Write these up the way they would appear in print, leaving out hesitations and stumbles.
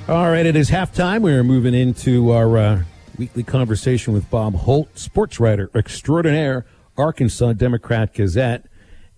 All right, it is halftime. We're moving into our weekly conversation with Bob Holt, sports writer extraordinaire, Arkansas Democrat-Gazette.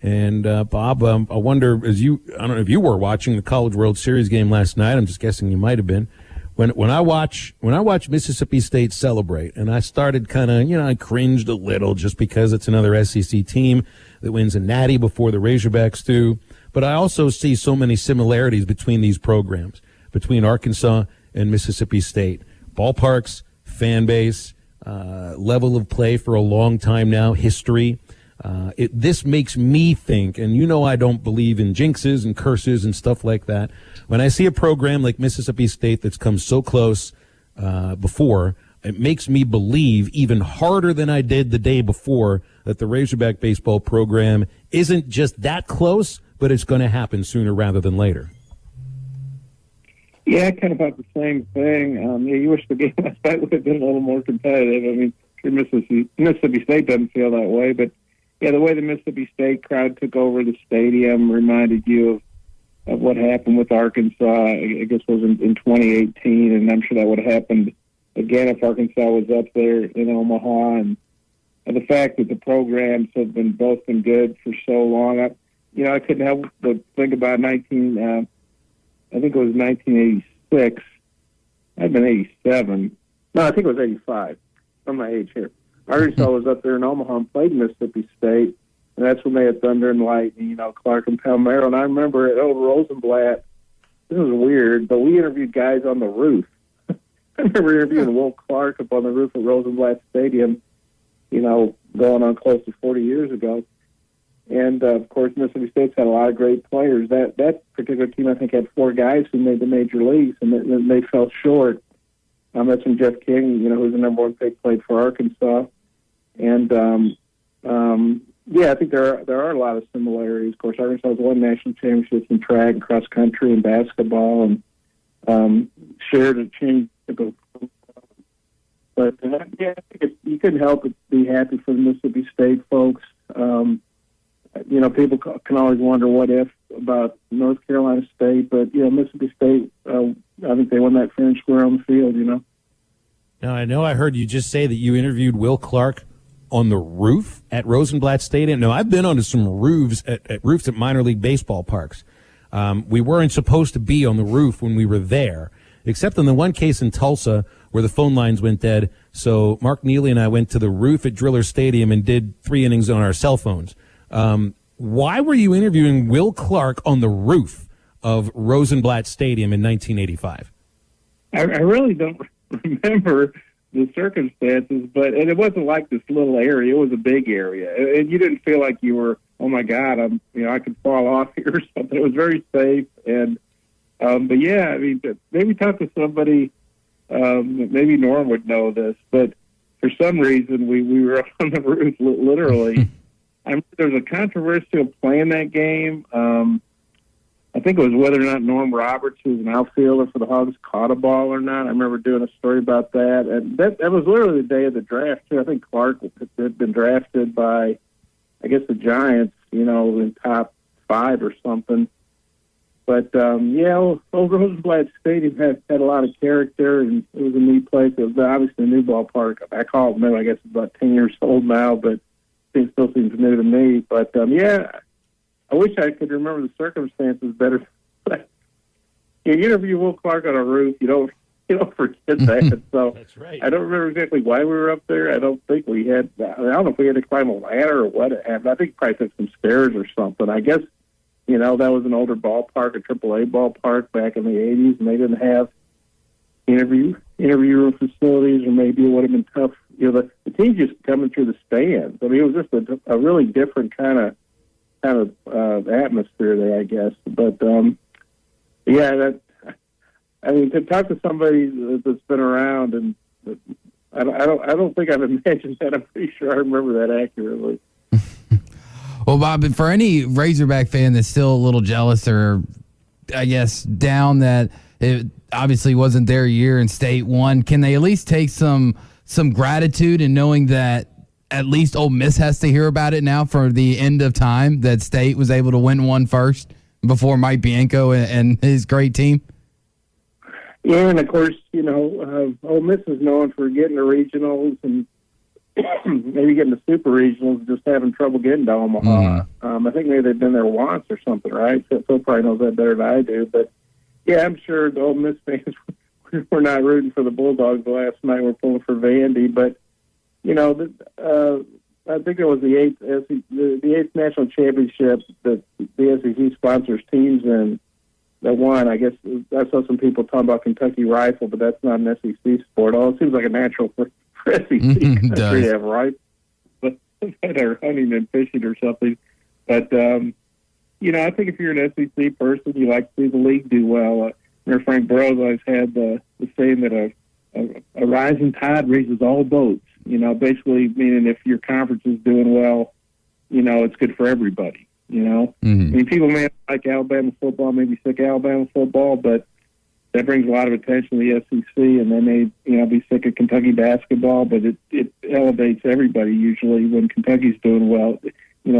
And Bob, I wonder, I don't know if you were watching the College World Series game last night. I'm just guessing you might have been. When I watch Mississippi State celebrate, and I started kind of, I cringed a little just because it's another SEC team that wins a natty before the Razorbacks do. But I also see so many similarities between these programs, between Arkansas and Mississippi State. Ballparks, fan base, level of play for a long time now, history. This makes me think, and I don't believe in jinxes and curses and stuff like that. When I see a program like Mississippi State that's come so close before, it makes me believe even harder than I did the day before that the Razorback baseball program isn't just that close, but it's going to happen sooner rather than later. Yeah, I kind of thought the same thing. You wish the game last night would have been a little more competitive. I mean, Mississippi State doesn't feel that way, but yeah, the way the Mississippi State crowd took over the stadium reminded you of what happened with Arkansas. I guess it was in 2018, and I'm sure that would have happened again if Arkansas was up there in Omaha. And the fact that the programs have both been good for so long, I couldn't help but think about I think it was 1986. I've been 87. No, I think it was 85. I'm my age here. Arkansas was up there in Omaha and played Mississippi State, and that's when they had Thunder and Lightning, Clark and Palmero. And I remember at Old Rosenblatt, this was weird, but we interviewed guys on the roof. I remember interviewing Will Clark up on the roof of Rosenblatt Stadium, going on close to 40 years ago. And, of course, Mississippi State's had a lot of great players. That particular team, I think, had 4 guys who made the major leagues, and they fell short. That's when Jeff King, who's the number 1 pick, played for Arkansas. And, I think there are a lot of similarities. Of course, Arkansas has won national championships in track and cross country and basketball, and shared a championship. But, you couldn't help but be happy for the Mississippi State folks. People can always wonder what if about North Carolina State, but, Mississippi State, I think they won that fair and square on the field, Now, I know I heard you just say that you interviewed Will Clark on the roof at Rosenblatt Stadium. No, I've been on some roofs at minor league baseball parks. We weren't supposed to be on the roof when we were there, except in the one case in Tulsa where the phone lines went dead. So Mark Neely and I went to the roof at Driller Stadium and did 3 innings on our cell phones. Why were you interviewing Will Clark on the roof of Rosenblatt Stadium in 1985? I really don't remember the circumstances, and it wasn't like this little area. It was a big area, and you didn't feel like you were, oh my God, I could fall off here or something. It was very safe, and but yeah, I mean, maybe talk to somebody. Maybe Norm would know this, but for some reason we were on the roof literally. I remember there was a controversy of playing that game. I think it was whether or not Norm Roberts, who's an outfielder for the Hogs, caught a ball or not. I remember doing a story about that. And that was literally the day of the draft, too. I think Clark had been drafted by, I guess, the Giants, in top 5 or something. But, Old Rosenblatt Stadium had a lot of character, and it was a neat place. It was obviously a new ballpark. I call it new. I guess it's about 10 years old now, but it still seems new to me. But, I wish I could remember the circumstances better. You interview Will Clark on a roof, you don't forget that. So that's right. I don't remember exactly why we were up there. I don't think we had. I don't know if we had to climb a ladder or what it happened. I think we probably took some stairs or something. I guess that was an older ballpark, a AAA ballpark back in the '80s, and they didn't have interview room facilities, or maybe it would have been tough. The team just coming through the stands. I mean, it was just a really different kind of atmosphere there, I guess. But to talk to somebody that's been around, and I don't think I've imagined that. I'm pretty sure I remember that accurately. Well, Bob, for any Razorback fan that's still a little jealous or, I guess, down that it obviously wasn't their year and State won, can they at least take some gratitude in knowing that at least Ole Miss has to hear about it now for the end of time, that State was able to win one first before Mike Bianco and his great team? Yeah, and of course, Ole Miss is known for getting the regionals and maybe getting the super regionals, just having trouble getting to Omaha. I think maybe they've been there once or something, right? So Phil probably knows that better than I do. But yeah, I'm sure the Ole Miss fans were not rooting for the Bulldogs the last night. We're pulling for Vandy, but I think it was the eighth national championship that the SEC sponsors teams in that won. I guess I saw some people talking about Kentucky Rifle, but that's not an SEC sport. It seems like a natural for SEC country to have rifles, but they're hunting and fishing or something. But I think if you're an SEC person, you like to see the league do well. Frank Burroughs always had the saying that a rising tide raises all boats. Basically meaning if your conference is doing well, it's good for everybody. I mean, people may like Alabama football, maybe sick of Alabama football, but that brings a lot of attention to the SEC, and they may, be sick of Kentucky basketball, but it elevates everybody usually when Kentucky's doing well.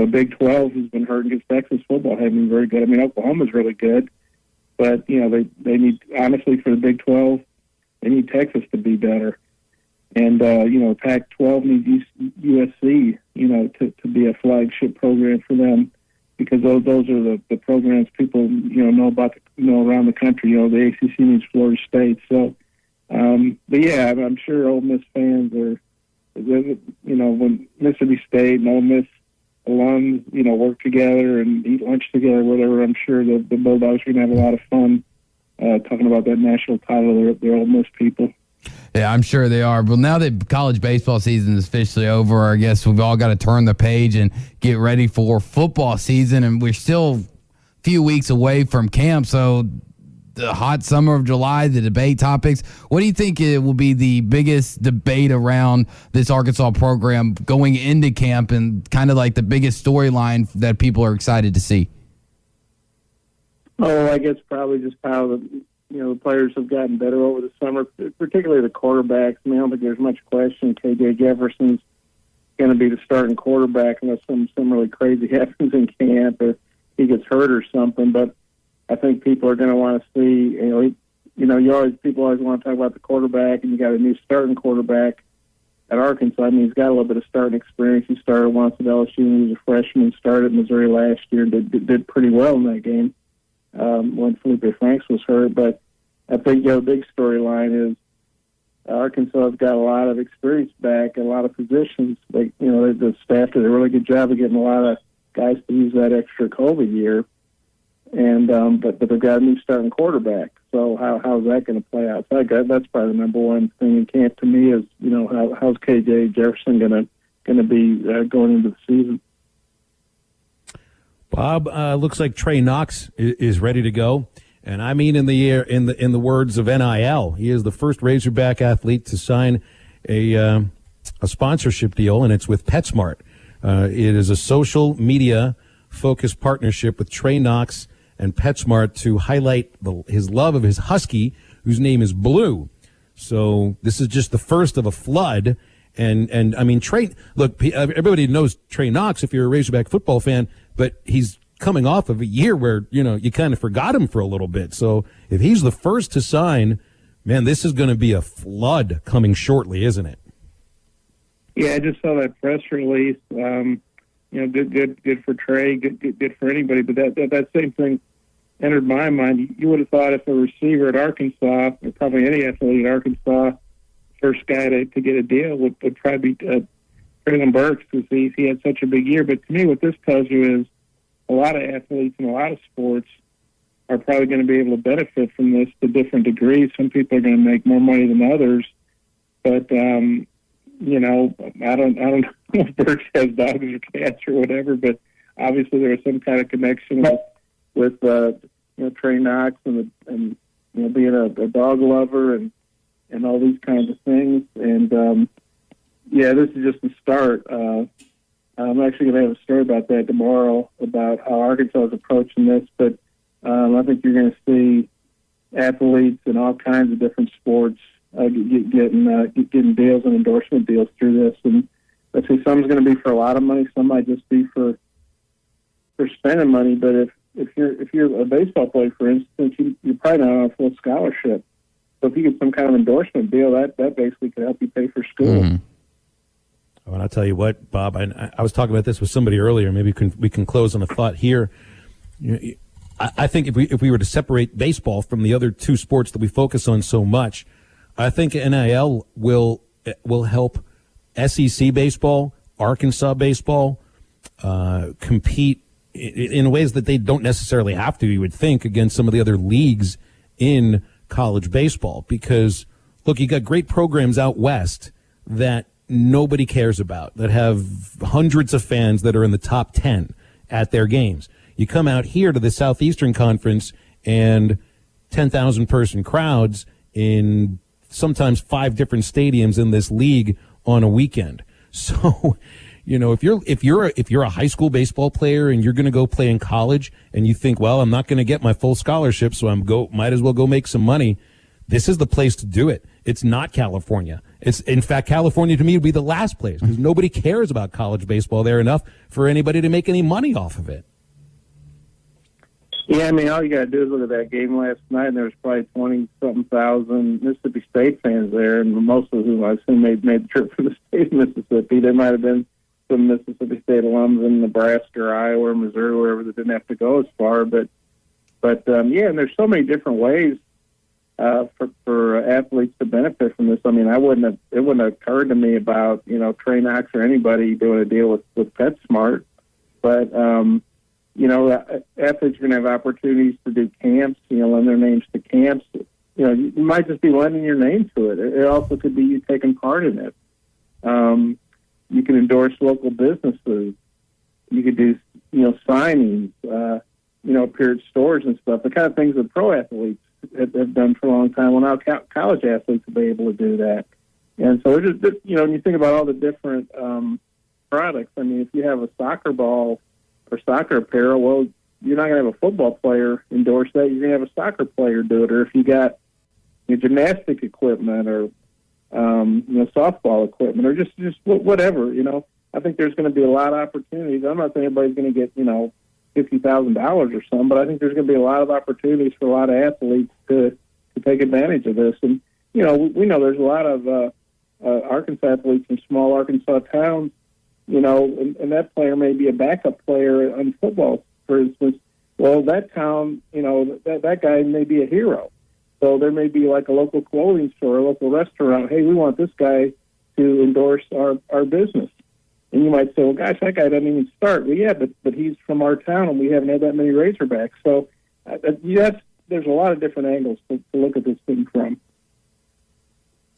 Big 12 has been hurt against Texas football, haven't been very good. I mean, Oklahoma's really good, but, they need, honestly, for the Big 12, they need Texas to be better. And, Pac-12 needs USC, to be a flagship program for them, because those are the programs people, know about, around the country. The ACC needs Florida State. So, but yeah, I'm sure Ole Miss fans are, when Mississippi State and Ole Miss alums, work together and eat lunch together, whatever, I'm sure the Bulldogs are going to have a lot of fun talking about that national title. They're Ole Miss people. Yeah, I'm sure they are. But now that college baseball season is officially over, I guess we've all got to turn the page and get ready for football season. And we're still a few weeks away from camp. So the hot summer of July, the debate topics, what do you think it will be the biggest debate around this Arkansas program going into camp and kind of like the biggest storyline that people are excited to see? Oh, I guess probably just how the players have gotten better over the summer, particularly the quarterbacks. I mean, I don't think there's much question KJ Jefferson's going to be the starting quarterback unless something really crazy happens in camp or he gets hurt or something. But I think people are going to want to see, people always want to talk about the quarterback, and you got a new starting quarterback at Arkansas. I mean, he's got a little bit of starting experience. He started once at LSU when he was a freshman, started at Missouri last year, and did pretty well in that game when Felipe Franks was hurt. But I think the big storyline is Arkansas has got a lot of experience back in a lot of positions. The staff did a really good job of getting a lot of guys to use that extra COVID year. And but they've got a new starting quarterback. So how's that going to play out? So that's probably the number one thing in camp to me is how's KJ Jefferson going to be going into the season. Bob, looks like Trey Knox is ready to go, and I mean in the words of NIL, he is the first Razorback athlete to sign a sponsorship deal, and it's with PetSmart. It is a social media focused partnership with Trey Knox and PetSmart to highlight his love of his husky, whose name is Blue. So this is just the first of a flood. And I mean, everybody knows Trey Knox if you're a Razorback football fan, but he's coming off of a year where, you kind of forgot him for a little bit. So if he's the first to sign, man, this is going to be a flood coming shortly, isn't it? Yeah, I just saw that press release. Good for Trey, good for anybody. But that same thing entered my mind. You would have thought if a receiver at Arkansas, or probably any athlete at Arkansas, first guy to get a deal would probably be Traylon Burks, because he had such a big year. But to me, what this tells you is a lot of athletes in a lot of sports are probably going to be able to benefit from this to different degrees. Some people are going to make more money than others. But, I don't know if Burks has dogs or cats or whatever, but obviously there was some kind of connection with Trey Knox and being a dog lover and all these kinds of things. And, this is just the start. I'm actually going to have a story about that tomorrow, about how Arkansas is approaching this. But I think you're going to see athletes in all kinds of different sports getting deals and endorsement deals through this. And let's see, some's going to be for a lot of money, some might just be for spending money. But if you're a baseball player, for instance, you're probably not on a full scholarship. if you get some kind of endorsement deal, that basically could help you pay for school. Mm-hmm. Oh, and I'll tell you what, Bob, I was talking about this with somebody earlier. Maybe we can close on a thought here. I think if we were to separate baseball from the other two sports that we focus on so much, I think NIL will help SEC baseball, Arkansas baseball compete in ways that they don't necessarily have to, you would think, against some of the other leagues in college baseball. Because, look, you got great programs out west that nobody cares about, that have hundreds of fans that are in the top 10 at their games. You come out here to the Southeastern Conference and 10,000 person crowds in sometimes 5 different stadiums in this league on a weekend. So, if you're a high school baseball player and you're going to go play in college and you think, well, I'm not going to get my full scholarship, so might as well go make some money. This is the place to do it. It's not California. In fact, California to me would be the last place because nobody cares about college baseball there enough for anybody to make any money off of it. Yeah, I mean, all you got to do is look at that game last night, and there was probably 20-something thousand Mississippi State fans there, and most of whom I assume made the trip from the state of Mississippi. There might have been some Mississippi State alums in Nebraska or Iowa or Missouri, wherever, that didn't have to go as far. But yeah, and there's so many different ways for athletes to benefit from this. I mean, it wouldn't have occurred to me about Trey Knox or anybody doing a deal with PetSmart, but athletes are going to have opportunities to do camps, lend their names to camps. You might just be lending your name to it. It also could be you taking part in it. You can endorse local businesses. You could do, signings, appear at stores and stuff, the kind of things that pro athletes have done for a long time. Well, now college athletes will be able to do that. And so, when you think about all the different products, I mean, if you have a soccer ball or soccer apparel, well, you're not going to have a football player endorse that. You're going to have a soccer player do it. Or if you got gymnastic equipment or softball equipment or just whatever, I think there's going to be a lot of opportunities. I'm not saying everybody's going to get $50,000 or something, but I think there's going to be a lot of opportunities for a lot of athletes to take advantage of this. And we know there's a lot of Arkansas athletes in small Arkansas towns. And that player may be a backup player on football, for instance. Well, that town, that guy may be a hero. So there may be like a local clothing store, a local restaurant. Hey, we want this guy to endorse our business. And you might say, well, gosh, that guy doesn't even start. Well, yeah, but he's from our town, and we haven't had that many Razorbacks. So there's a lot of different angles to look at this thing from.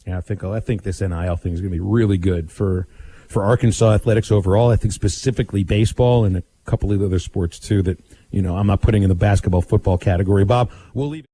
Yeah, I think this NIL thing is going to be really good for Arkansas athletics overall. I think specifically baseball and a couple of other sports too that I'm not putting in the basketball football category. Bob, we'll leave it.